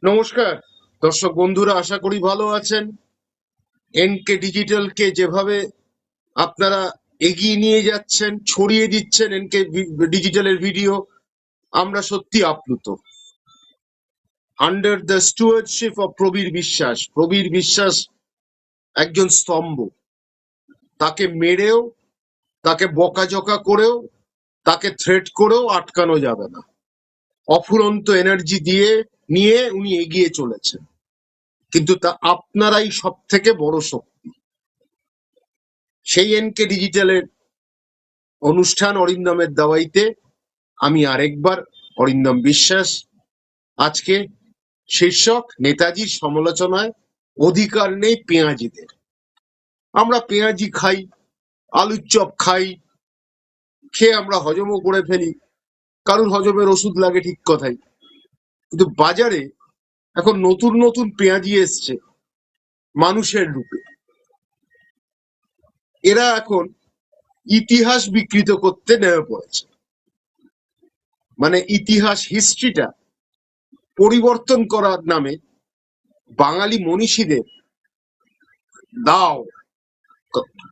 নমস্কার দর্শক বন্ধুরা, আশা করি ভালো আছেন। এনকে ডিজিটালকে যেভাবে আপনারা এগিয়ে নিয়ে যাচ্ছেন, ছড়িয়ে দিচ্ছেন এনকে ডিজিটালের ভিডিও, আমরা সত্যি আপ্লুত। Under the stewardship of Prabir বিশ্বাস, প্রবীর বিশ্বাস একজন স্তম্ভ। তাকে মেরেও, তাকে বকাঝকা করেও, তাকে থ্রেট করেও আটকানো যাবে না। অফুরন্ত এনার্জি দিয়ে নিয়ে উনি এগিয়ে চলেছেন, কিন্তু তা আপনারাই সব থেকে বড় শক্তি। সেই এনকে ডিজিটালের অনুষ্ঠান অরিন্দমের দাওয়াইতে আমি আরেকবার অরিন্দম বিশ্বাস। আজকে শীর্ষক নেতাজির সমালোচনায় অধিকার নেই পেঁয়াজিদের। আমরা পেঁয়াজি খাই, আলুর চপ খাই, খেয়ে আমরা হজমও করে ফেলি, কারুর হজমের ওষুধ লাগে, ঠিক কথাই। কিন্তু বাজারে এখন নতুন নতুন পেঁয়াজি এসছে মানুষের রূপে। এরা এখন ইতিহাস বিকৃত করতে নেমে পড়েছে, মানে ইতিহাস, হিস্ট্রিটা পরিবর্তন করার নামে বাঙালি মনীষীদের দাও,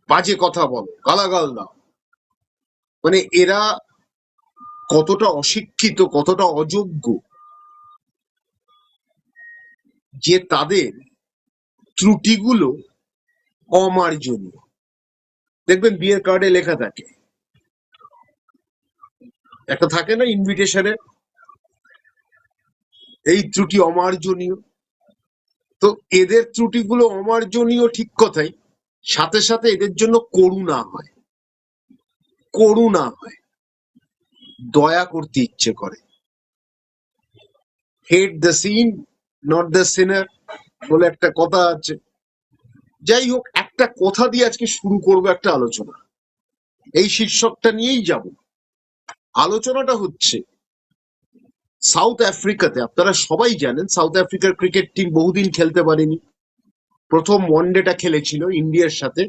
বাজে কথা বলো, গালাগাল দাও। মানে এরা কতটা অশিক্ষিত, কতটা অযোগ্য, যে তাদের ত্রুটিগুলো অমার্জনীয়। দেখবেন বিয়ের কার্ডে লেখা থাকে, একটা থাকে না ইনভিটেশনে, এই ত্রুটি অমার্জনীয়। তো এদের ত্রুটিগুলো অমার্জনীয়, ঠিক কথাই, সাথে সাথে এদের জন্য করুণা হয়, করুণা হয়, দয়া করতে ইচ্ছে করে। Hate the sin not the sinner বলে একটা কথা আছে। যাই হোক, একটা কথা দিয়ে আজকে শুরু করবো একটা আলোচনা। এই শীর্ষকটা নিয়েই যাব। আলোচনাটা হচ্ছে সাউথ আফ্রিকাতে, আপনারা সবাই জানেন সাউথ আফ্রিকার ক্রিকেট টিম বহুদিন খেলতে পারেনি। প্রথম ওয়ানডেটা খেলেছিল ইন্ডিয়ার সাথে,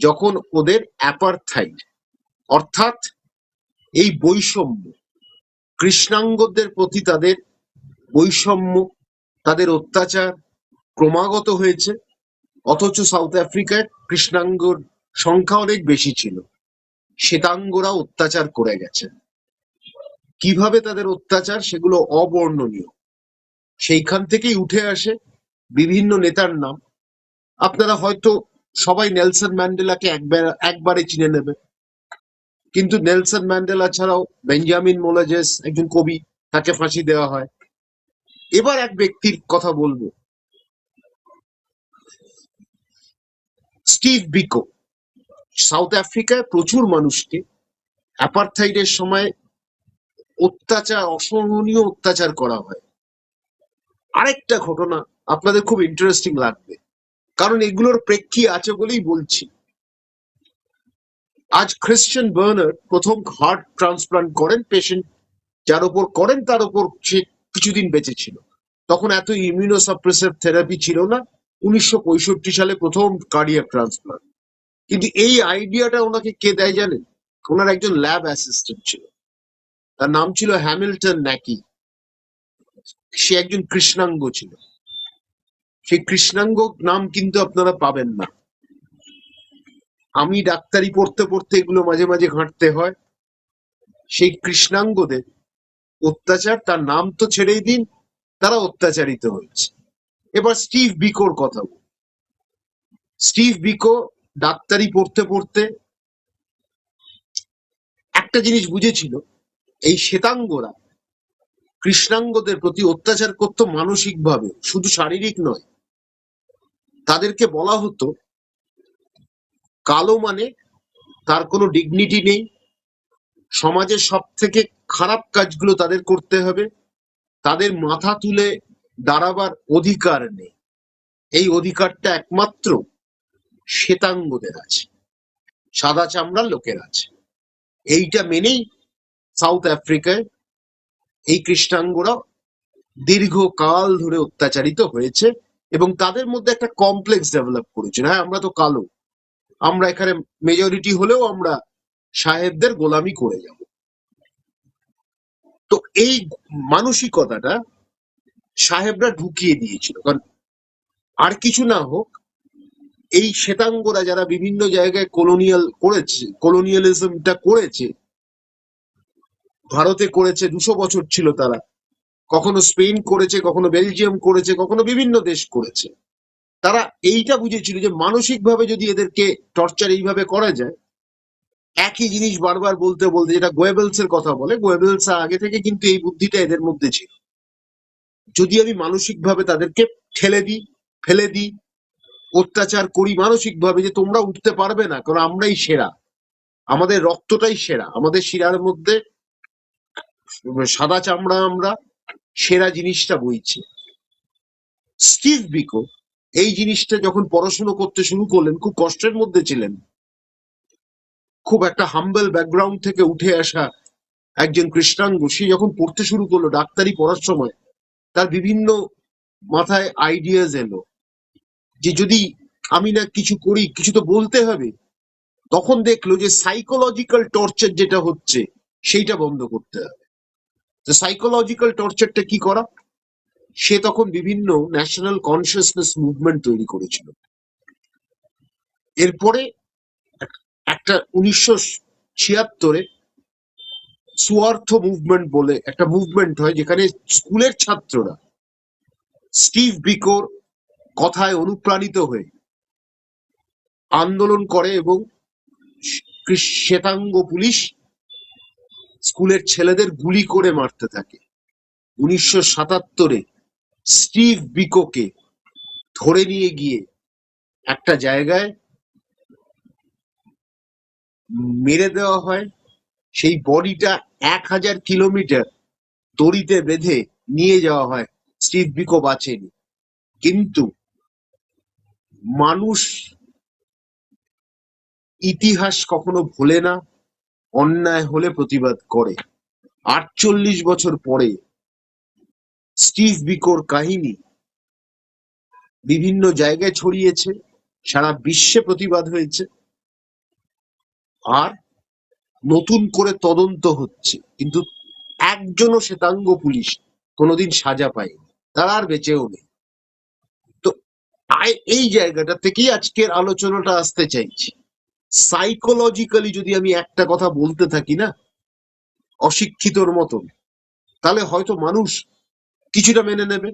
যখন ওদের অ্যাপারথাইড, অর্থাৎ এই বৈষম্য, কৃষ্ণাঙ্গদের প্রতি তাদের বৈষম্য, তাদের অত্যাচার ক্রমাগত হয়েছে। অথচ সাউথ আফ্রিকায় কৃষ্ণাঙ্গর সংখ্যা অনেক বেশি ছিল, শ্বেতাঙ্গরা অত্যাচার করে গেছে। কিভাবে তাদের অত্যাচার, সেগুলো অবর্ণনীয়। সেইখান থেকেই উঠে আসে বিভিন্ন নেতার নাম। আপনারা হয়তো সবাই নেলসন ম্যান্ডেলাকে একবারে চিনে নেবে, কিন্তু নেলসন ম্যান্ডেলা ছাড়াও বেঞ্জামিন মোলেজেস একজন কবি, তাকে ফাঁসি দেওয়া হয়। এবার এক ব্যক্তির কথা বলবো, স্টিভ বিকো। সাউথ আফ্রিকায় প্রচুর মানুষকে অ্যাপারথাইডের সময় অত্যাচার, অসহনীয় অত্যাচার করা হয়। আরেকটা ঘটনা আপনাদের খুব ইন্টারেস্টিং লাগবে, কারণ এগুলোর প্রেক্ষী আছে বলেই বলছি। আজ ক্রিশ্চিয়ান বার্নার প্রথম হার্ট ট্রান্সপ্লান্ট করেন, পেশেন্ট যার উপর করেন তার উপর সে কিছুদিন বেঁচে ছিল। তখন এত ইমিউনোসাপ্রেসিভ থেরাপি ছিল না। 1965 সালে প্রথম কার্ডিয়াক ট্রান্সপ্লান্ট। কিন্তু এই আইডিয়াটা ওনাকে কে দেয় জানেন? ওনার একজন ল্যাব অ্যাসিস্ট্যান্ট ছিল, তার নাম ছিল হ্যামিল্টন ন্যাকি। সে একজন কৃষ্ণাঙ্গ ছিল। সেই কৃষ্ণাঙ্গ নাম কিন্তু আপনারা পাবেন না। আমি ডাক্তারি পড়তে পড়তে এগুলো মাঝে মাঝে ঘাঁটতে হয়। সেই কৃষ্ণাঙ্গদের অত্যাচার, তার নাম তো ছেড়েই দিন, তারা অত্যাচারিত হয়েছে। এবার স্টিভ বিকোর কথা বল। স্টিভ বিকো ডাক্তারি পড়তে পড়তে একটা জিনিস বুঝেছিল, এই শ্বেতাঙ্গরা কৃষ্ণাঙ্গদের প্রতি অত্যাচার করত মানসিকভাবে, শুধু শারীরিক নয়। তাদেরকে বলা হতো কালো মানে তার কোনো ডিগনিটি নেই, সমাজের সব থেকে খারাপ কাজগুলো তাদের করতে হবে, তাদের মাথা তুলে দাঁড়াবার অধিকার নেই। এই অধিকারটা একমাত্র শ্বেতাঙ্গদের আছে, সাদা চামড়ার লোকের আছে। এইটা মেনেই সাউথ আফ্রিকায় এই কৃষ্ণাঙ্গরা দীর্ঘকাল ধরে অত্যাচারিত হয়েছে, এবং তাদের মধ্যে একটা কমপ্লেক্স ডেভেলপ করেছে। হ্যাঁ, আমরা তো কালো, আমরা এখানে মেজরিটি হলেও আমরা সাহেবদের গোলামি করে যাব। তো এই মানসিকতাটা সাহেবরা ঢুকিয়ে দিয়েছিল। কারণ আর কিছু না হোক, এই শ্বেতাঙ্গরা যারা বিভিন্ন জায়গায় কলোনিয়ালিজমটা করেছে, ভারতে করেছে, 200 বছর ছিল তারা, কখনো স্পেন করেছে, কখনো বেলজিয়াম করেছে, কখনো বিভিন্ন দেশ করেছে। তারা এইটা বুঝেছিল যে মানসিকভাবে যদি এদেরকে টর্চার এইভাবে করা যায়, একই জিনিস বারবার বলতে বলতে, যেটা গোয়েবেলস এর কথা বলে, গোয়েবেলস আগে থেকে কিন্তু এই বুদ্ধিটা এদের মধ্যে ছিল, যদি আমি মানসিকভাবে তাদেরকে ঠেলে দিই, ফেলে দিই, অত্যাচার করি মানসিকভাবে, যে তোমরা উঠতে পারবে না, কারণ আমরাই সেরা, আমাদের রক্তটাই সেরা, আমাদের শিরার মধ্যে সাদা চামড়া, আমরা সেরা জিনিসটা বইছে। স্টিভ বিকো এই জিনিসটা যখন পড়াশুনো করতে শুরু করলেন, খুব কষ্টের মধ্যে ছিলেন, খুব একটা হাম্বল ব্যাকগ্রাউন্ড থেকে উঠে আসা একজন কৃষ্ণাঙ্গ, সে যখন পড়তে শুরু করলো ডাক্তারি পড়ার সময়, তার বিভিন্ন মাথায় আইডিয়াজ এলো যে যদি আমি না কিছু করি, কিছু তো বলতে হবে। তখন দেখলো যে সাইকোলজিক্যাল টর্চার যেটা হচ্ছে সেইটা বন্ধ করতে হবে। তো সাইকোলজিক্যাল টর্চারটা কি করা, সে তখন বিভিন্ন ন্যাশনাল কনসিয়াসনেস মুভমেন্ট তৈরি করেছিল। এরপরে একটা 1976-এ সুয়ার্থ মুভমেন্ট বলে একটা মুভমেন্ট হয়, যেখানে স্কুলের ছাত্ররা স্টিভ বিকোর কথায় অনুপ্রাণিত হয়ে আন্দোলন করে, এবং শ্বেতাঙ্গ পুলিশ স্কুলের ছেলেদের গুলি করে মারতে থাকে। 1977-এ স্টিভ বিকোকে ধরে নিয়ে গিয়ে একটা জায়গায় মেরে দেওয়া হয়। সেই বডিটা 1000 কিলোমিটার দড়িতে বেঁধে নিয়ে যাওয়া হয়। স্টিভ বিকো বাঁচেনি, কিন্তু মানুষ ইতিহাস কখনো ভোলে না, অন্যায় হলে প্রতিবাদ করে। 48 বছর পরে স্টিভ বিকোর কাহিনী বিভিন্ন জায়গায় ছড়িয়েছে, সারা বিশ্বে প্রতিবাদ হয়েছে, আর নতুন করে তদন্ত হচ্ছে, কিন্তু একজনও শ্বেতাঙ্গ পুলিশ কোনোদিন সাজা পায়নি, তারা আর বেঁচেও নেই। তো এই জায়গাটা থেকেই আজকের আলোচনাটা আসতে চাইছি। সাইকোলজিক্যালি যদি আমি একটা কথা বলতে থাকি না অশিক্ষিতর মতন, তাহলে হয়তো মানুষ কিছুটা মেনে নেবে।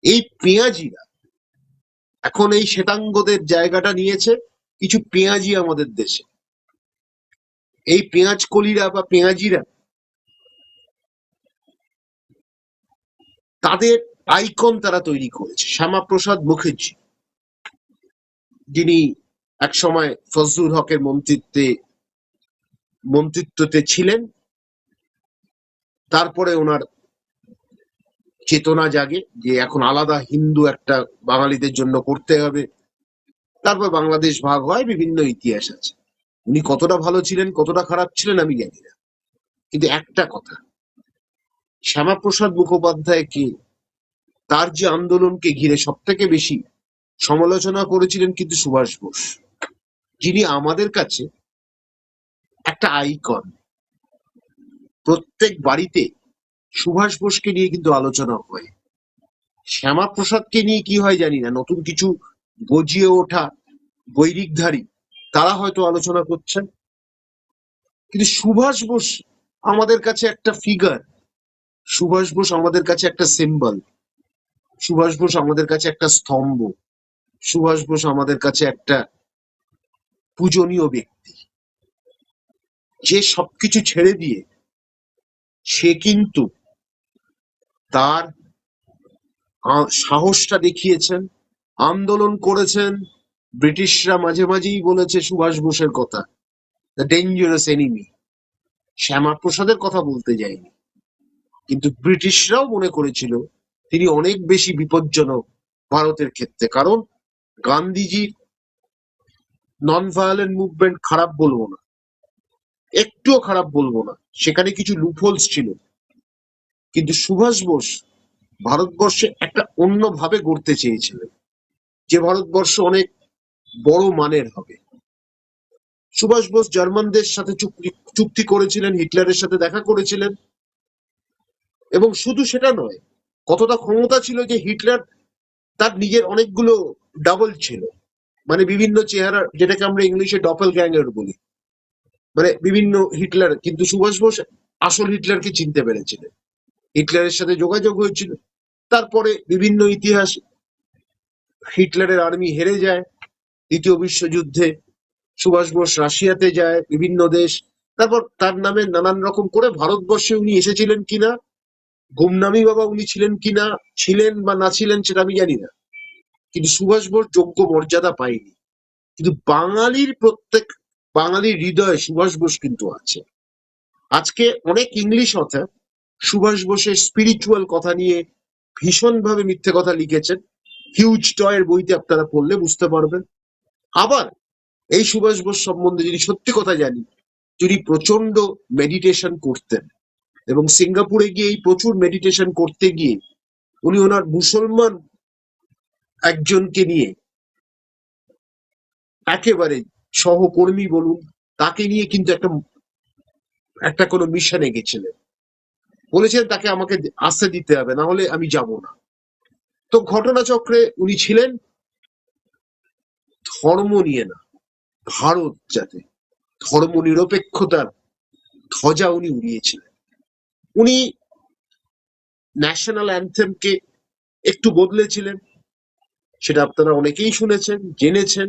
এই পেঁয়াজিরা এখন এই শ্বেতাঙ্গদের জায়গাটা নিয়েছে, কিছু পেঁয়াজি আমাদের দেশে, এই পেঁয়াজ কলিরা বা পেঁয়াজিরা তাদের আইকন তারা তৈরি করেছে। শ্যামাপ্রসাদ মুখার্জি, যিনি একসময় ফজলুল হকের মন্ত্রিত্বতে ছিলেন, তারপরে ওনার চেতনা জাগে যে এখন আলাদা হিন্দু একটা বাঙালিদের জন্য করতে হবে, তারপর বাংলাদেশ ভাগ হয়, বিভিন্ন ইতিহাস আছে। উনি কতটা ভালো ছিলেন কতটা খারাপ ছিলেন আমি জানি না, কিন্তু একটা কথা, শ্যামাপ্রসাদ মুখোপাধ্যায়কে, তার যে আন্দোলনকে ঘিরে সব থেকে বেশি সমালোচনা করেছিলেন কিন্তু সুভাষ বোস, যিনি আমাদের কাছে একটা আইকন। প্রত্যেক বাড়িতে সুভাষ বোসকে নিয়ে কিন্তু আলোচনা হয়, শ্যামাপ্রসাদকে নিয়ে কি হয় জানি না, নতুন কিছু গজিয়ে ওঠা বৈরিকধারী তারা হয়তো আলোচনা করছেন, কিন্তু সুভাষ বোস আমাদের কাছে একটা ফিগার, সুভাষ বোস আমাদের কাছে একটা সিম্বল, সুভাষ বোস আমাদের কাছে একটা স্তম্ভ, সুভাষ বোস আমাদের কাছে একটা পূজনীয় ব্যক্তি, যে সবকিছু ছেড়ে দিয়ে সে কিন্তু তার সাহসটা দেখিয়েছেন, আন্দোলন করেছেন। ব্রিটিশরা মাঝে মাঝেই বলেছে সুভাষ বোসের কথা, দ্য ডেঞ্জারাস এনিমি। শ্যামাপ্রসাদের কথা বলতে যায়নি, কিন্তু ব্রিটিশরাও মনে করেছিল তিনি অনেক বেশি বিপজ্জনক ভারতের ক্ষেত্রে। কারণ গান্ধীজির নন ভায়োলেন্ট মুভমেন্ট খারাপ বলবো না, একটুও খারাপ বলবো না, সেখানে কিছু লুপহোলস ছিল, কিন্তু সুভাষ বোস ভারতবর্ষে একটা অন্যভাবে গড়তে চেয়েছিলেন, যে ভারতবর্ষ অনেক বড় মানের হবে। সুভাষ বোস জার্মানদের সাথে চুক্তি করেছিলেন, হিটলারের সাথে দেখা করেছিলেন, এবং শুধু সেটা নয়, কতটা ক্ষমতা ছিল যে হিটলার তার নিজের অনেকগুলো ডাবল ছিল, মানে বিভিন্ন চেহারা, যেটাকে আমরা ইংলিশে ডপল গ্যাঙ্গার বলি, মানে বিভিন্ন হিটলার, কিন্তু সুভাষ বোস আসল হিটলারকে চিনতে পেরেছিলেন, হিটলারের সাথে যোগাযোগ হয়েছিল। তারপরে বিভিন্ন ইতিহাস, হিটলারের আর্মি হেরে যায় দ্বিতীয় বিশ্বযুদ্ধে, সুভাষ বোস রাশিয়াতে যায়, বিভিন্ন দেশ, তারপর তার নামে নানান রকম করে ভারতবর্ষে উনি এসেছিলেন কিনা, গুমনামি বাবা উনি ছিলেন কিনা, ছিলেন বা না ছিলেন সেটা আমি জানি না, কিন্তু সুভাষ বোস যোগ্য মর্যাদা পায়নি। কিন্তু বাঙালির প্রত্যেক বাঙালির হৃদয়ে সুভাষ বোস কিন্তু আছে। আজকে অনেক ইংলিশ অথর সুভাষ বোসের স্পিরিচুয়াল কথা নিয়ে ভীষণভাবে মিথ্যে কথা লিখেছেন, হিউজ টয়ের বইতে আপনারা পড়লে বুঝতে পারবেন। আবার এই সুভাষ বোস সম্বন্ধে যদি সত্যি কথা জানি, যদি প্রচন্ড মেডিটেশন করতেন, এবং সিঙ্গাপুরে গিয়ে এই প্রচুর মেডিটেশন করতে গিয়ে উনি ওনার মুসলমান একজনকে নিয়ে, একেবারে সহকর্মী বলুন, তাকে নিয়ে কিন্তু একটা একটা কোনো মিশনে গেছিলেন, বলেছিলেন তাকে আমাকে আসতে দিতে হবে, না হলে আমি যাব না। তো ঘটনাচক্রে উনি ছিলেন ধর্ম নিয়ে না, ভারত যাতে ধর্ম নিরপেক্ষতার ধ্বজা উনি উড়িয়েছিলেন। উনি ন্যাশনাল অ্যান্থেমকে একটু বদলেছিলেন, সেটা আপনারা অনেকেই শুনেছেন, জেনেছেন,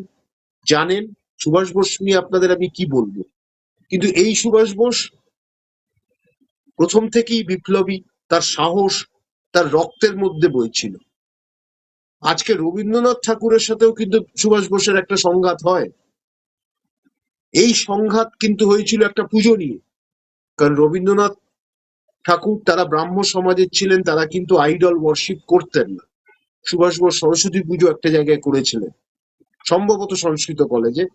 জানেন। সুভাষ বোস নিয়ে আপনাদের আমি কি বলবো, কিন্তু এই সুভাষ বোস প্রথম থেকেই বিপ্লবী, তার সাহস তার রক্তের মধ্যে বইছিল। আজকে রবীন্দ্রনাথ ঠাকুরের সাথেও কিন্তু সুভাষ বোসের একটা সংঘাত হয়। এই সংঘাত কিন্তু হয়েছিল একটা পুজো নিয়ে, কারণ রবীন্দ্রনাথ ঠাকুর তারা ব্রাহ্ম সমাজের ছিলেন, তারা কিন্তু আইডল ওয়ার্শিপ করতেন না। সুভাষ বোস সরস্বতী পুজো একটা জায়গায় করেছিলেন, সম্ভবত সংস্কৃত কলেজে,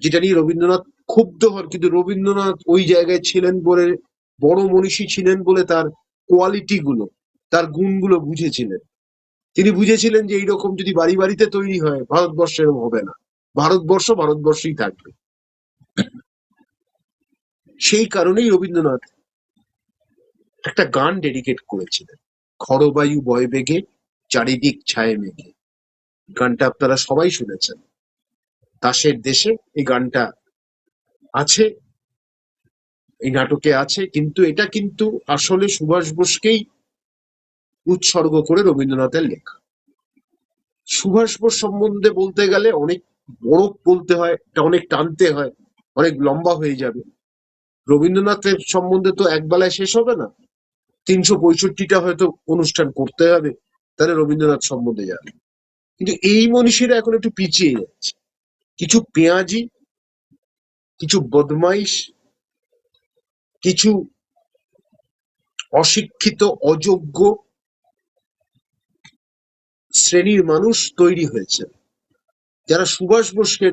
যেটা নিয়ে রবীন্দ্রনাথ ক্ষুব্ধ হন, কিন্তু রবীন্দ্রনাথ ওই জায়গায় ছিলেন বলে, বড় মনীষী ছিলেন বলে তার কোয়ালিটি গুলো, তার গুণগুলো বুঝেছিলেন। তিনি বুঝেছিলেন যে এইরকম যদি বাড়ি বাড়িতে তৈরি হয় ভারতবর্ষে এরকম হবে না, ভারতবর্ষ ভারতবর্ষই থাকবে। সেই কারণেই রবীন্দ্রনাথ একটা গান ডেডিকেট করেছিলেন, খরবায়ু বয় বেগে চারিদিক ছায়ে মেঘে। গানটা আপনারা সবাই শুনেছেন, তাসের দেশে এই গানটা আছে, এই নাটকে আছে, কিন্তু এটা কিন্তু আসলে সুভাষ বোসকেই উৎসর্গ করে রবীন্দ্রনাথের লেখা। সুভাষ বোস সম্বন্ধে বলতে গেলে অনেক বড় বলতে হয়, এটা অনেক টানতে হয়, অনেক লম্বা হয়ে যাবে। রবীন্দ্রনাথের সম্বন্ধে তো এক বেলায় শেষ হবে না, ৩৬৫টা হয়তো অনুষ্ঠান করতে হবে, তাহলে রবীন্দ্রনাথ সম্বন্ধে যাবে। কিন্তু এই মনীষীরা এখন একটু পিছিয়ে যাচ্ছে, কিছু পেঁয়াজি, কিছু বদমাইশ, কিছু অশিক্ষিত অযোগ্য শ্রেণীর মানুষ তৈরি হয়েছে, যারা সুভাষ বোসকে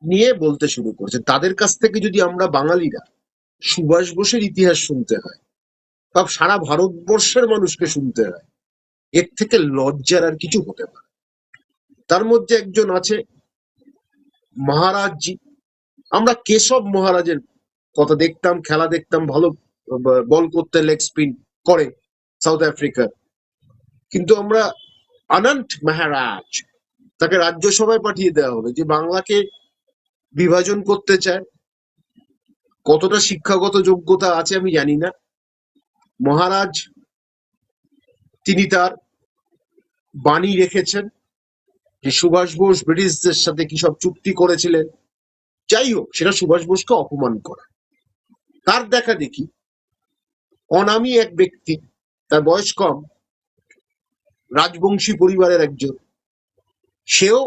নিয়ে বলতে শুরু করেছে। তাদের কাছ থেকে যদি আমরা বাঙালিরা সুভাষ বোসের ইতিহাস শুনতে হয়, বা সারা ভারতবর্ষের মানুষকে শুনতে হয়, এর থেকে লজ্জার আর কিছু হতে পারে। তার মধ্যে একজন আছে মহারাজজি। আমরা কেশব মহারাজের কথা দেখতাম, খেলা দেখতাম, ভালো বল করতে, লেগ স্পিন করে সাউথ আফ্রিকার, কিন্তু আমরা অনন্ত মহারাজ, তাকে রাজ্যসভায় পাঠিয়ে দেওয়া হলো, যে বাংলাকে বিভাজন করতে চায়। কতটা শিক্ষাগত যোগ্যতা আছে আমি জানি না। মহারাজ তিনি তার বাণী রেখেছেন যে সুভাষ বোস ব্রিটিশদের সাথে কি সব চুক্তি করেছিলেন, যাই হোক, সেটা সুভাষ বোসকে অপমান করা। তার দেখা দেখি অনামী এক ব্যক্তি, তার বয়স কম, রাজবংশী পরিবারের একজন, সেও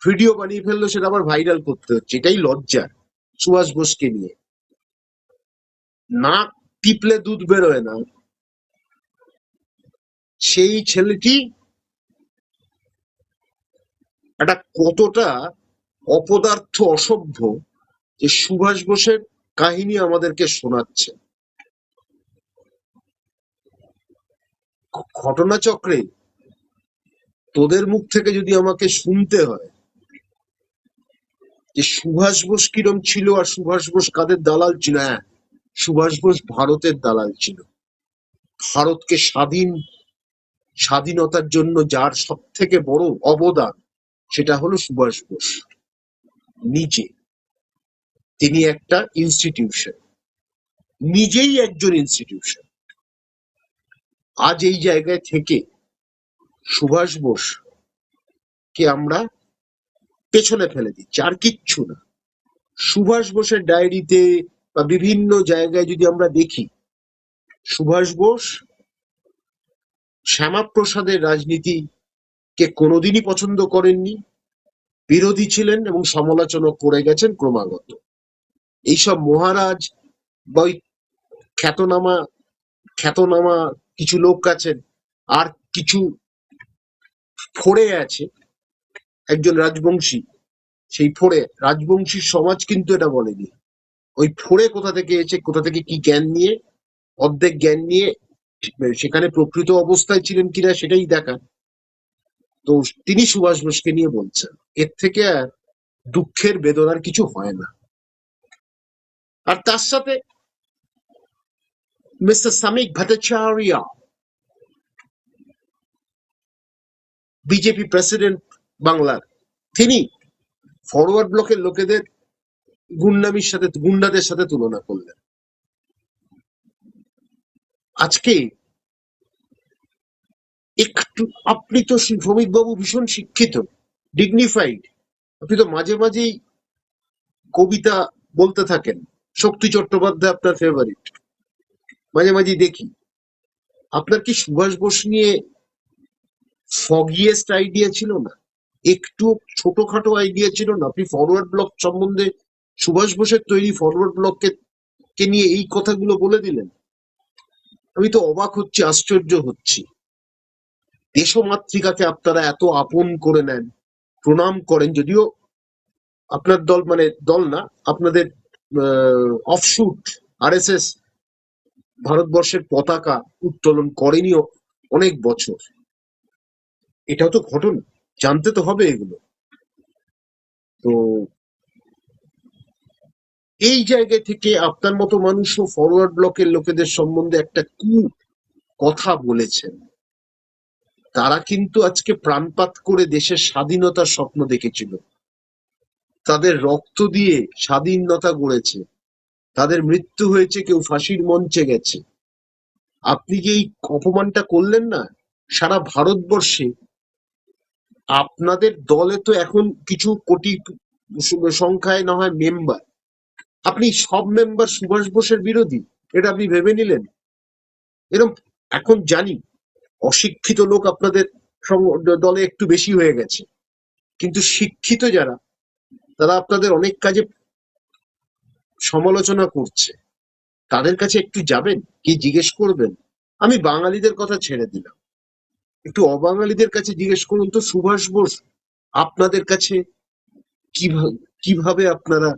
ভিডিও বানিয়ে ফেললো, সেটা আবার ভাইরাল করতে হচ্ছে। এটাই লজ্জা সুভাষ বোসকে নিয়ে। নাক টিপলে দুধ বেরোয় না, সেই ছেলেটি একটা কতটা অপদার্থ, অসভ্য, যে সুভাষ বোসের কাহিনী আমাদেরকে শোনাচ্ছে। ঘটনাচক্রে তোদের মুখ থেকে যদি আমাকে শুনতে হয় যে সুভাষ বোস কিরম ছিল আর সুভাষ বোস কাদের দালাল ছিল, হ্যাঁ, সুভাষ বোস ভারতের দালাল ছিল। ভারতকে স্বাধীনতার জন্য যার সব থেকে বড় অবদান, সেটা হলো সুভাষ বোস নিজে। তিনি একটা ইনস্টিটিউশন, নিজেই একজন ইনস্টিটিউশন। আজ এই জায়গায় থেকে সুভাষ বোস কে আমরা পেছনে ফেলে দিচ্ছি, আর কিচ্ছু না। সুভাষ বোসের ডায়েরিতে বা বিভিন্ন জায়গায় যদি আমরা দেখি, সুভাষ বোস শ্যামাপ্রসাদের রাজনীতিকে কোনোদিনই পছন্দ করেননি, বিরোধী ছিলেন এবং সমালোচনা করে গেছেন ক্রমাগত। এইসব মহারাজ বা ওই খ্যাতনামা খ্যাতনামা কিছু লোক আছেন, আর কিছু ফড়ে আছে, একজন রাজবংশী, সেই ফড়ে রাজবংশীর সমাজ কিন্তু এটা বলেনি। ওই ফড়ে কোথা থেকে এসে কোথা থেকে কি জ্ঞান নিয়ে, অর্ধেক জ্ঞান নিয়ে সেখানে প্রকৃত অবস্থায় ছিলেন কিনা সেটাই দেখা। তো তিনি সুভাষ বোসকে নিয়ে বলছেন, এর থেকে আর দুঃখের বেদনার কিছু হয় না। আর তার সাথে মিস্টার সামিক ভট্টাচার্য, বিজেপি প্রেসিডেন্ট বাংলার, তিনি ফরওয়ার্ড ব্লকের লোকেদের গুন্ডাদের সাথে তুলনা করলেন। আজকে একটু, আপনি তো শ্রমিক বাবু ভীষণ শিক্ষিত, ডিগনিফাইড, আপনি তো মাঝে মাঝেই কবিতা বলতে থাকেন, শক্তি চট্টোপাধ্যায় আপনার ফেভারিট, মাঝে মাঝেই দেখি। আপনার কি সুভাষ বোস নিয়ে ফগিয়েস্ট আইডিয়া ছিল না? একটু ছোটখাটো আইডিয়া ছিল না? আপনি ফরওয়ার্ড ব্লক সম্বন্ধে, সুভাষ বোসের তৈরি ফরওয়ার্ড ব্লককে নিয়ে এই কথাগুলো বলে দিলেন। আমি তো অবাক হচ্ছি, আশ্চর্য হচ্ছি। দেশমাতৃকাকে আপনারা এত আপন করে নেন, প্রণাম করেন, যদিও আপনার দল, মানে দল না, আপনাদের অফশুট আরএসএস ভারতবর্ষের পতাকা উত্তোলন করেনি অনেক বছর। এটাও তো ঘটনা, জানতে তো হবে এগুলো। তো এই জায়গা থেকে আপনার মতো মানুষও ফরওয়ার্ড ব্লকের লোকেদের সম্বন্ধে একটা কথা বলেছেন। তারা কিন্তু আজকে প্রাণপাত করে দেশের স্বাধীনতার স্বপ্ন দেখেছিল, তাদের রক্ত দিয়ে স্বাধীনতা গড়েছে, তাদের মৃত্যু হয়েছে, কেউ ফাঁসির মঞ্চে গেছে। আপনি যে এই অপমানটা করলেন না, সারা ভারতবর্ষে আপনাদের দলে তো এখন কিছু কোটি সংখ্যায় না হয় মেম্বার, আপনি সব মেম্বার সুভাষ বোসের বিরোধী, এটা আপনি ভেবে নিলেন? এরকম, এখন জানি অশিক্ষিত লোক আপনাদের দলে একটু বেশি হয়ে গেছে, কিন্তু শিক্ষিত যারা, তারা আপনাদের অনেক কাজে সমালোচনা করছে, তাদের কাছে একটু যাবেন, কি জিজ্ঞেস করবেন? আমি বাঙালিদের কথা ছেড়ে দিলাম, একটু অবাঙালিদের কাছে জিজ্ঞেস করুন তো, সুভাষ বোস আপনাদের কাছে কিভাবে কিভাবে আপনারা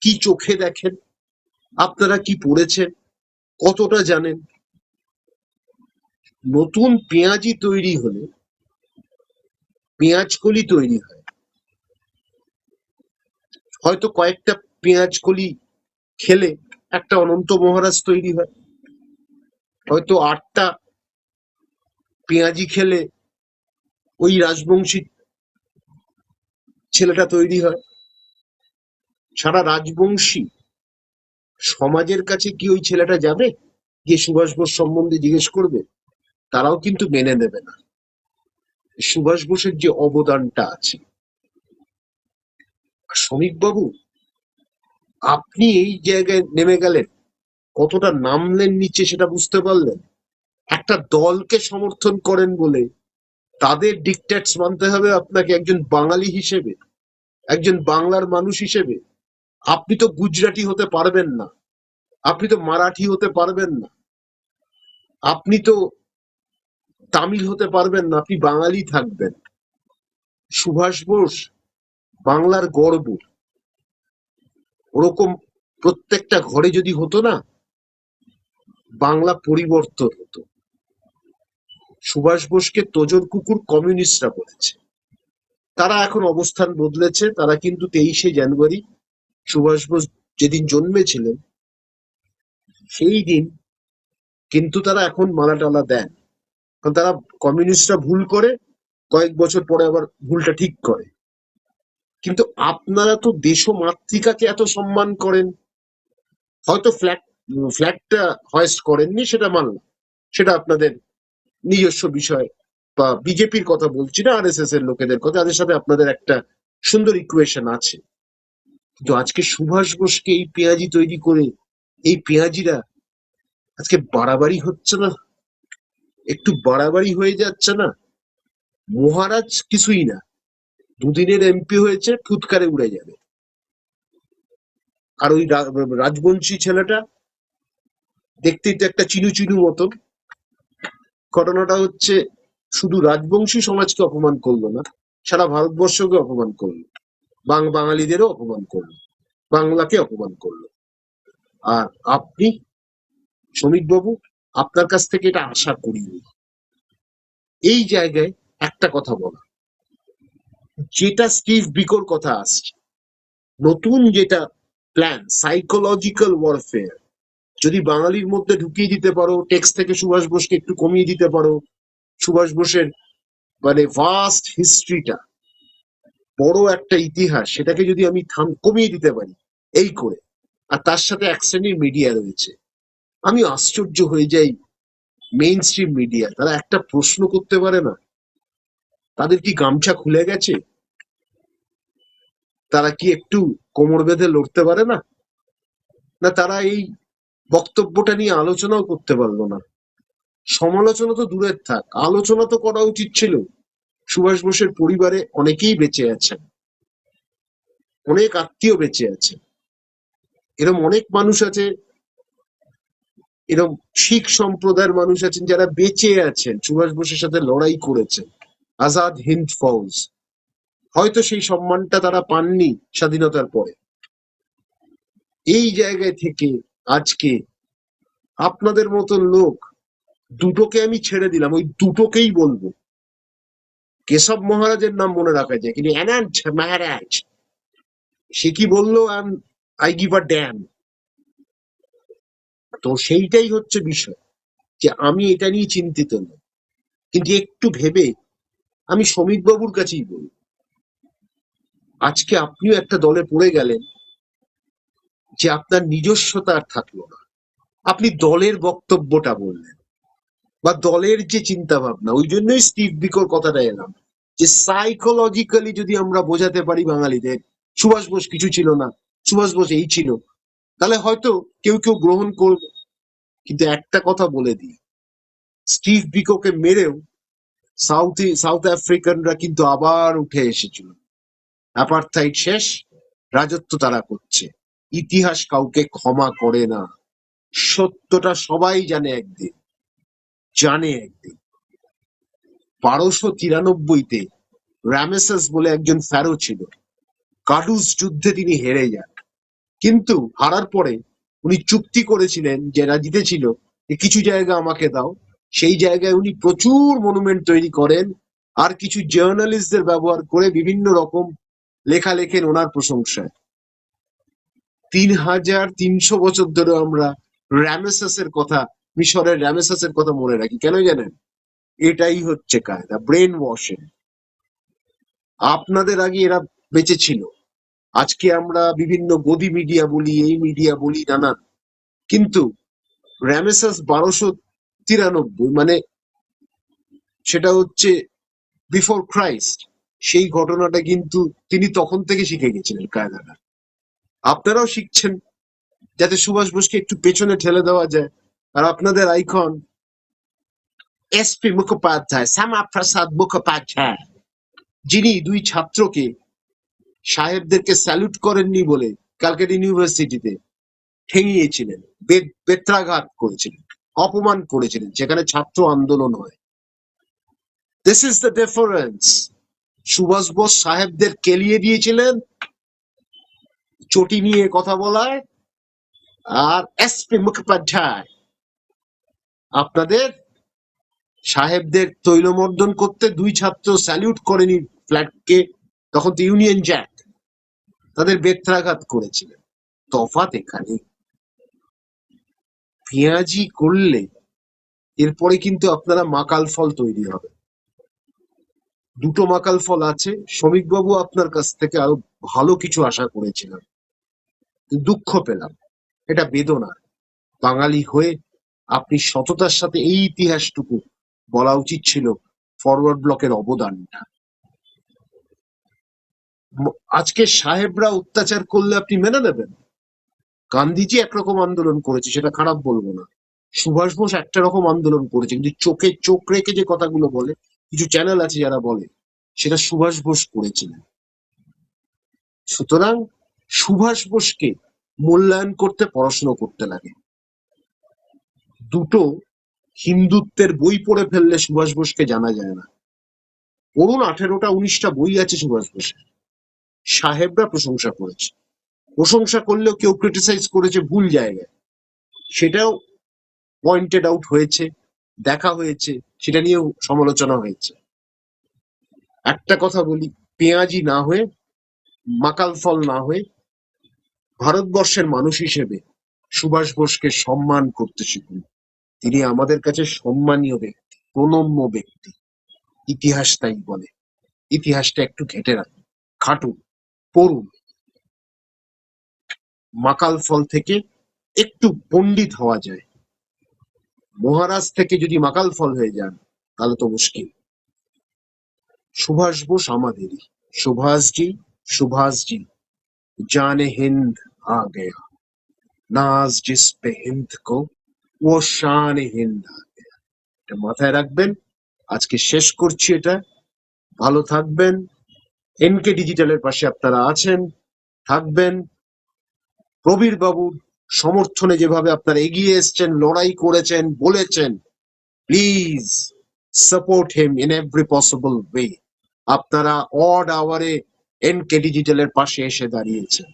কি চোখে দেখেন, আপনারা কি পড়েছেন, কতটা জানেন? নতুন পেঁয়াজি তৈরি হলে পেঁয়াজ কলি তৈরি হয়, হয়তো কয়েকটা পেঁয়াজ কলি খেলে একটা অনন্ত মহারাজ তৈরি হয়, হয়তো 8টা পেঁয়াজি খেলে ওই রাজবংশী ছেলেটা তৈরি হয়। সারা রাজবংশী সমাজের কাছে কি ওই ছেলেটা যাবে, গিয়ে সুভাষ বোস সম্বন্ধে জিজ্ঞেস করবে? তারাও কিন্তু মেনে নেবে না। সুভাষ বোসের যে অবদানটা আছে। শ্রমিক বাবু, আপনি এই জায়গায় নেমে গেলেন, কতটা নামলেন নিচে সেটা বুঝতে পারলেন? একটা দলকে সমর্থন করেন বলে তাদের ডিকটেটস মানতে হবে আপনাকে, একজন বাঙালি হিসেবে, একজন বাংলার মানুষ হিসেবে। আপনি তো গুজরাটি হতে পারবেন না, আপনি তো মারাঠি হতে পারবেন না, আপনি তো তামিল হতে পারবেন না, আপনি বাঙালি থাকবেন। সুভাষ বোস বাংলার গর্ব, ওরকম প্রত্যেকটা ঘরে যদি হতো না, বাংলা পরিবর্তন হতো। সুভাষ বোসকে তোজর কুকুর কমিউনিস্টরা বলেছে, তারা এখন অবস্থান বদলেছে। তারা কিন্তু 23শে জানুয়ারি, সুভাষ বোস যেদিন জন্মেছিলেন, সেই দিন কিন্তু তারা এখন মালা টালা দেন, কারণ তারা কমিউনিস্টরা ভুল করে কয়েক বছর পরে আবার ভুলটা ঠিক করে। কিন্তু আপনারা তো দেশ মাতৃকাকে এত সম্মান করেন, হয়তো ফ্ল্যাগটা হয়েস্ট করেননি, সেটা মানলাম, সেটা আপনাদের নিজস্ব বিষয়। বা বিজেপির কথা বলছি না, আরএসএস এর লোকেদের কথা, তাদের সাথে আপনাদের একটা সুন্দর ইকুয়েশন আছে। কিন্তু আজকে সুভাষ বোসকে এই পেঁয়াজি তৈরি করে, এই পেঁয়াজিরা আজকে বাড়াবাড়ি হচ্ছে না? একটু বাড়াবাড়ি হয়ে যাচ্ছে না? মহারাজ কিছুই না, দুদিনের এমপি হয়েছে, ফুৎকারে উড়ে যাবে। আর ওই রাজবংশী ছেলেটা দেখতেই তো একটা চিনু চিনু মতন। ঘটনাটা হচ্ছে, শুধু রাজবংশী সমাজকে অপমান করলো না, সারা ভারতবর্ষকে অপমান করলো, বাঙালিদেরও অপমান করলো, বাংলাকে অপমান করলো। আর আপনি, শ্রমিক বাবু, আপনার কাছ থেকে এটা আশা করিনি। এই জায়গায় একটা কথা বলা, যেটা স্টিভ বিকোর কথা আসছে, নতুন যেটা প্ল্যান, সাইকোলজিক্যাল ওয়ারফেয়ার, যদি বাঙালির মধ্যে ঢুকিয়ে দিতে পারো, টেক্সট থেকে সুভাষ বোসকে একটু কমিয়ে দিতে পারো, সুভাষ বোসের মানে ভাস্ট হিস্ট্রিটা, বড় একটা ইতিহাস, সেটাকে যদি আমি কমিয়ে দিতে পারি এই করে, আর তার সাথে এক শ্রেণীর মিডিয়া রয়েছে, আমি আশ্চর্য হয়ে যাই। মেইন স্ট্রিম মিডিয়া, তারা একটা প্রশ্ন করতে পারে না? তাদের কি গামছা খুলে গেছে? তারা কি একটু কোমর বেঁধে লড়তে পারে না? না তারা এই বক্তব্যটা নিয়ে আলোচনাও করতে পারলো না? সমালোচনা তো দূরের থাক, আলোচনা তো করা উচিত ছিল। সুভাষ বোসের পরিবারে অনেকেই বেঁচে আছেন, অনেক আত্মীয় বেঁচে আছে, এরকম অনেক মানুষ আছে, এরকম শিখ সম্প্রদায়ের মানুষ আছেন যারা বেঁচে আছেন, সুভাষ বোসের সাথে লড়াই করেছেন, আজাদ হিন্দ ফৌজ। হয়তো সেই সম্মানটা তারা পাননি স্বাধীনতার পরে। এই জায়গায় থেকে আজকে আপনাদের মতন লোক, দুটোকে আমি ছেড়ে দিলাম, ওই দুটোকেই বলবো। কেশব মহারাজের নাম মনে রাখা যায়, কিন্তু অ্যানান্ট মহারাজ, সে কি বললো? I give a dam. তো সেইটাই হচ্ছে বিষয়, যে আমি এটা নিয়ে চিন্তিত নই। কিন্তু একটু ভেবে আমি শ্রমিক বাবুর কাছেই বলি, আজকে আপনিও একটা দলে পড়ে গেলেন, যে আপনার নিজস্বতা আর থাকলো না, আপনি দলের বক্তব্যটা বললেন, বা দলের যে চিন্তা ভাবনা। ওই জন্যই স্টিভ বিকোর কথাটা এলাম, যে সাইকোলজিক্যালি যদি আমরা বোঝাতে পারি বাঙালিদের সুভাষ বোস কিছু ছিল না, সুভাষ বোস এই ছিল, তাহলে হয়তো কেউ কেউ গ্রহণ করবে। কিন্তু একটা কথা বলে দিই, স্টিভ বিকোকে মেরেও সাউথ আফ্রিকানরা কিন্তু আবার উঠে এসেছিল। অ্যাপারথাইড শেষ, রাজত্ব তারা করছে। ইতিহাস কাউকে ক্ষমা করে না, সত্যটা সবাই জানে একদিন, জানে একদিন। 1293-তে রামেসাস বলে একজন ফ্যারো ছিল, কাডুস যুদ্ধে তিনি হেরে যান, কিন্তু হারার পরে উনি চুক্তি করেছিলেন, যারা জিতেছিল, যে কিছু জায়গা আমাকে দাও। সেই জায়গায় উনি প্রচুর মনুমেন্ট তৈরি করেন, আর কিছু জার্নালিস্টদের ব্যবহার করে বিভিন্ন রকম লেখা লেখেন ওনার প্রশংসায়। 3300 বছর ধরে আমরা রামেসাসের কথা, মিশরের রামেসাসের কথা মনে রাখি, কেন জানেন? এটাই হচ্ছে কায়দা, ব্রেন ওয়াশিং। আপনাদের আগে এরা বেঁচে ছিল, আজকে আমরা বিভিন্ন গদি মিডিয়া বলি, এই মিডিয়া বলি, নানান। কিন্তু রামেসাস 1293, মানে সেটা হচ্ছে বিফোর ক্রাইস্ট, সেই ঘটনাটা কিন্তু তিনি তখন থেকে শিখে গেছিলেন কায়দাটা। আপনারাও শিখছেন, যাতে সুভাষ বোসকে একটু পেছনে ঠেলে দেওয়া যায়। আর আপনাদের আইকন এসপি মুখোপাধ্যায়, শ্যামাপ্রসাদ মুখোপাধ্যায়, যিনি দুই ছাত্রকে, সাহেবদেরকে স্যালুট করেননি বলে ক্যালকাটা ইউনিভার্সিটিতে ঠেঙিয়েছিলেন, বেত্রাঘাত করেছিলেন, অপমান করেছিলেন, সেখানে ছাত্র আন্দোলন হয়। This is the difference. Subhas Bose সাহেবদের কেলিয়ে দিয়েছিলেন চটি নিয়ে কথা বলায়, আর এসপি মুখোপাধ্যায় আপনাদের সাহেবদের তৈলমর্দন করতে, দুই ছাত্র স্যালিউট করেনি ফ্ল্যাগকে, তখন তো ইউনিয়ন জ্যাক, তাদের বেত্রাঘাত করেছিলেন। তফাৎ এখানে, পেঁয়াজি করলে এরপরে কিন্তু আপনারা মাকাল ফল তৈরি হবে। দুটো মাকাল ফল আছে। শ্রমিকবাবু আপনার কাছ থেকে আরো ভালো কিছু আশা করেছিলাম, দুঃখ পেলাম, এটা বেদনা। বাঙালি হয়ে আপনি সততার সাথে এই ইতিহাসটুকু বলা উচিত ছিল, ফরওয়ার্ড ব্লকের অবদানটা। আজকে সাহেবরা অত্যাচার করলে আপনি মেনে নেবেন? গান্ধীজি একরকম আন্দোলন করেছে, সেটা খারাপ বলবো না। সুভাষ বোস একটা রকম আন্দোলন করেছে, কিন্তু চোখে চোখ রেখে যে কথাগুলো বলে, কিছু চ্যানেল আছে যারা বলে, সেটা সুভাষ বোস করেছিলেন। সুতরাং সুভাষ বোসকে মূল্যায়ন করতে পড়াশুনো করতে লাগে। দুটো হিন্দুত্বের বই পড়ে ফেললে সুভাষ বোসকে জানা যায় না। পড়ুন, 18টা 19টা বই আছে সুভাষ বোসের। সাহেবরা প্রশংসা করেছে, প্রশংসা করলেও কেউ ক্রিটিসাইজ করেছে ভুল জায়গায়, সেটাও পয়েন্টেড আউট হয়েছে, দেখা হয়েছে, সেটা নিয়েও সমালোচনা হয়েছে। একটা কথা বলি, পেঁয়াজি না হয়ে, মাকাল ফল না হয়ে, ভারতবর্ষের মানুষ হিসেবে সুভাষ বোসকে সম্মান করতে শিখুন। তিনি আমাদের কাছে সম্মানীয় ব্যক্তি, প্রণম্য ব্যক্তি। ইতিহাস তাই বলে। ইতিহাসটা একটু ঘেঁটে রাখুন, খাটুন, পড়ুন। মাকাল ফল থেকে একটু পণ্ডিত হওয়া যায়। মহারাজ থেকে যদি মাকাল ফল হয়ে যান তাহলে তো মুশকিল। সুভাষ বোস আমাদেরই। সুভাষজি, সুভাষজি, জানে হিন্দ আ গয়া, নাজ জিস পে হিন্দ কো, ও শান হিন্দ আ গয়া। এটা মাথায় রাখবেন। আজকে শেষ করছি এটা। ভালো থাকবেন। এনকে ডিজিটালের পাশে আপনারা আছেন, থাকবেন। প্রবীর বাবুর সমর্থনে যেভাবে আপনারা এগিয়ে এসছেন, লড়াই করেছেন, বলেছেন, please support him in every possible way. আপনারা অড আওয়ারে এনকে ডিজিটালের পাশে এসে দাঁড়িয়েছেন।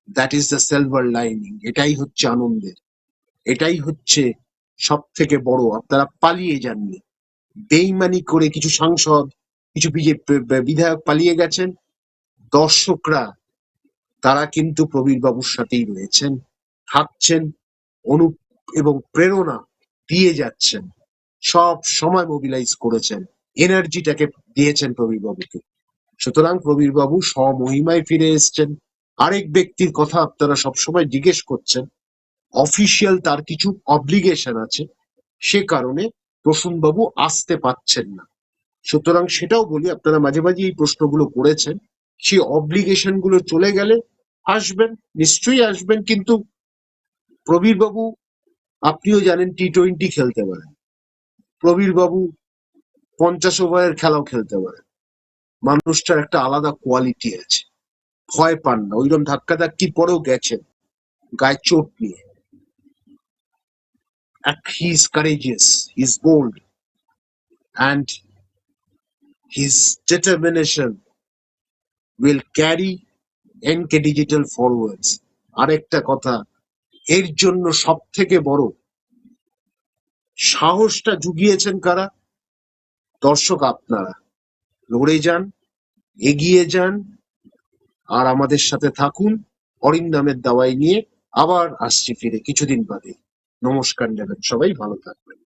That is the silver lining. এটাই হচ্ছে আনন্দের, এটাই হচ্ছে সব থেকে বড়। আপনারা পালিয়ে যাননি। বেইমানি করে কিছু সাংসদ, কিছু বিজেপি বিধায়ক পালিয়ে গেছেন। দর্শকরা তারা কিন্তু প্রবীর বাবুর সাথেই রয়েছেন, থাকছেন, অনু এবং প্রেরণা দিয়ে যাচ্ছেন। সব সময় মোবিলাইজ করেছেন, এনার্জিটাকে দিয়েছেন প্রবীর বাবুকে। সুতরাং প্রবীর বাবু স্বমহিমায় ফিরে এসছেন। আরেক ব্যক্তির কথা আপনারা সবসময় জিজ্ঞেস করছেন, অফিসিয়াল তার কিছু অব্লিগেশন আছে, সে কারণে প্রসূন বাবু আসতে পাচ্ছেন না। সুতরাং সেটাও বলি, আপনারা মাঝে মাঝে এই প্রশ্নগুলো করেছেন, সেই অব্লিগেশন গুলো চলে গেলে আসবেন, নিশ্চয়ই আসবেন। কিন্তু প্রবীর বাবু, আপনিও জানেন, টি-20 খেলতে পারেন। প্রবীর বাবু 50 ওভারের খেলাও খেলতে পারেন। মানুষটার একটা আলাদা কোয়ালিটি আছে, ভয় পান না। ওইরকম ধাক্কাধাক্কির পরেও গেছেন গায়ে চোট নিয়ে। He is courageous, he is bold, and his determination will carry N K digital forwards. আরেকটা কথা, এর জন্য সব থেকে বড় সাহসটা জুগিয়েছেন কারা? দর্শক আপনারা। লড়ে যান, এগিয়ে যান, আর আমাদের সাথে থাকুন। অরিন্দামের দাওয়াই নিয়ে আবার আসছি ফিরে কিছুদিন বাদে। নমস্কার নেবেন, সবাই ভালো থাকবেন।